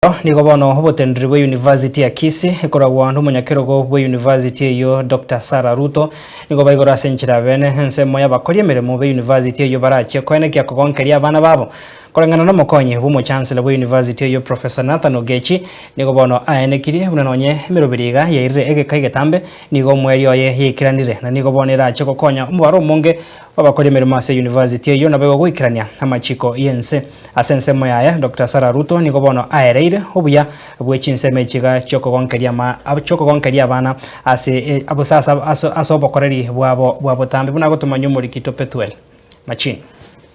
Nigo bono obotendri bwa University ya Kisii ekoragwa andu munyakerogo bwa University eyo Dr. Sarah Ruto nigo baigora senchira bene ensemo y'abakori emeremo bwa University eyo barache koenekia kogonkeria abana babo korengana na mokonye bwo chancellor bwa University eyo Professor Nathan Ogechi nigo bono aenekiri unanonye emerobiriga yairire egekaigetambe nigo mweri oye yikiranire na nigo bono irache kokonya umubaro munge wabakori emeremo ase University eyo nabego gwikirania amachiko yense asensemo yaya Dr. Sarah Ruto nigo bono aereire obuya bwechinseme chiga chokogonkeria abana ase abo sasa aso bokoreri bwabo tambe buna gotumanya umurikito Pethuel Machin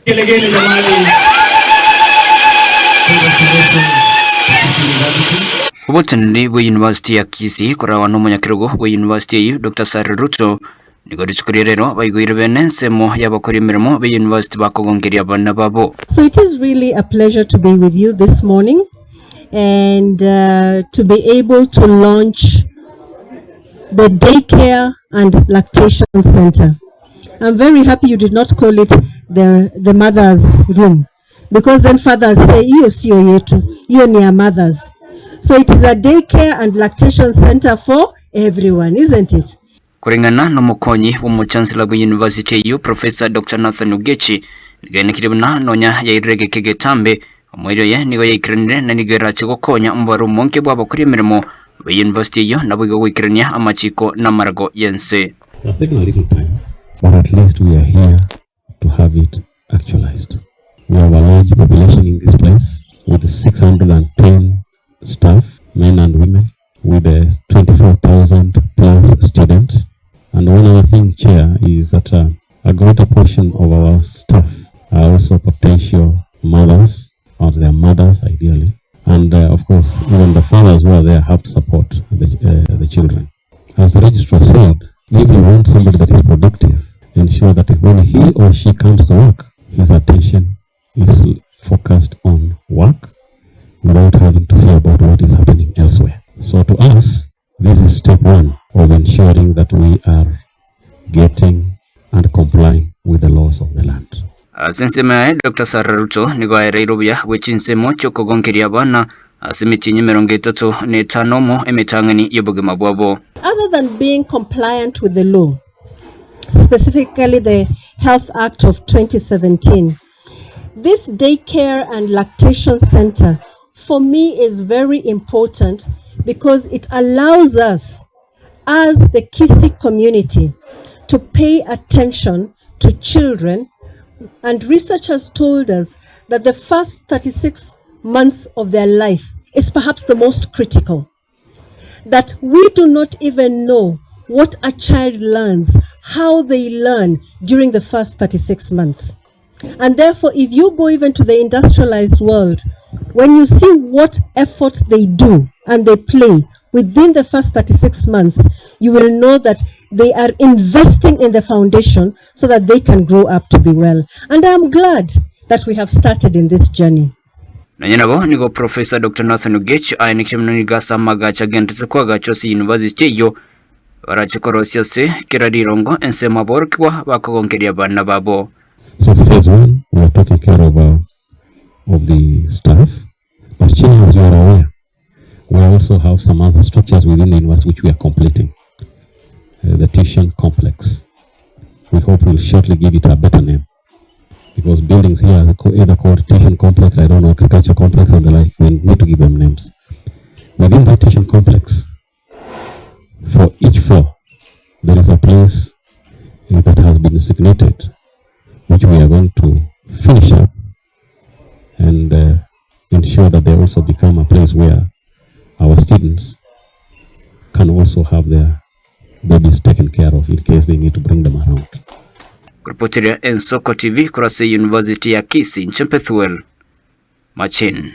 Gelegele jamani. Obotendri bwa University ya Kisii korawa no munyakirogo bwa University ya Dr. Sarah Ruto nigo rero baigwire bene nsemo y'abakora imirimo be University bakogonkeria abana babo. So it is really a pleasure to be with you this morning and to be able to launch the daycare and lactation center. I'm very happy you did not call it the mother's room, because then fathers say hiyo sio yetu, hiyo ni ya mothers. So it is a daycare and lactation center for everyone, isn't it? Kuringana no mukonyi wo chancellor bwa University eyo Professor Dr. Nathan Ogechi nigenekiribuna nonya yairege kegetambe omwiro ye nigo yikiranire na nigera chigokonya umbaro monke bw'abakuri emirimo bwa University eyo nabo gwikirania amachiko na marago yense. It's taken a little time, but at least we are here to have it actualized. We have a large population in this place with 610 staff, men and women, with 24,000 plus students. And one other thing, Chair, is that a greater portion of our staff are also potential mothers, or their mothers ideally. And of course, even the fathers who are there have to support the children. As the registrar said, if you want somebody that is productive, ensure that when he or she comes to work, his attention is focused on work without having to fear about what is happening elsewhere. So to us, this is step one of ensuring that we are getting and complying with the laws of the land. Sensema Dr. Sarah Ruto nigo aereirobya wechinsemo chokogonkeria abana asimitinye 35 mo emitangani yobugema bwabo. Other than being compliant with the law, specifically the Health Act of 2017, this daycare and lactation center for me is very important because it allows us as the Kisii community to pay attention to children, and research has told us that the first 36 months of their life is perhaps the most critical. That we do not even know what a child learns, how they learn during the first 36 months. And therefore, if you go even to the industrialized world, when you see what effort they do and they play within the first 36 months, you will know that they are investing in the foundation so that they can grow up to be well. And I'm glad that we have started in this journey. Nanyanabo nigo Professor Dr. Nathan Ogechi ayenikimno gasa magacha gentse kwa gachosi University yo barachikorosia se kiradirongo ensema borkwa bakogonkeria abana babo. So phase one, we are taking care of the staff, but as you are aware, we also have some other structures within the university which we are completing. The Titian Complex. We hope we'll shortly give it a better name, because buildings here are either called Titian Complex, I don't know, Agriculture Complex and the like. We need to give them names. Within the Titian Complex, for each floor, there is a place that has been designated, which we are going to finish up and ensure that they also become a place where our students can also have their babies taken care of in case they need to bring them around. Kurpotiria Ensoko TV kurase University ya Kisii Pethuel Machin.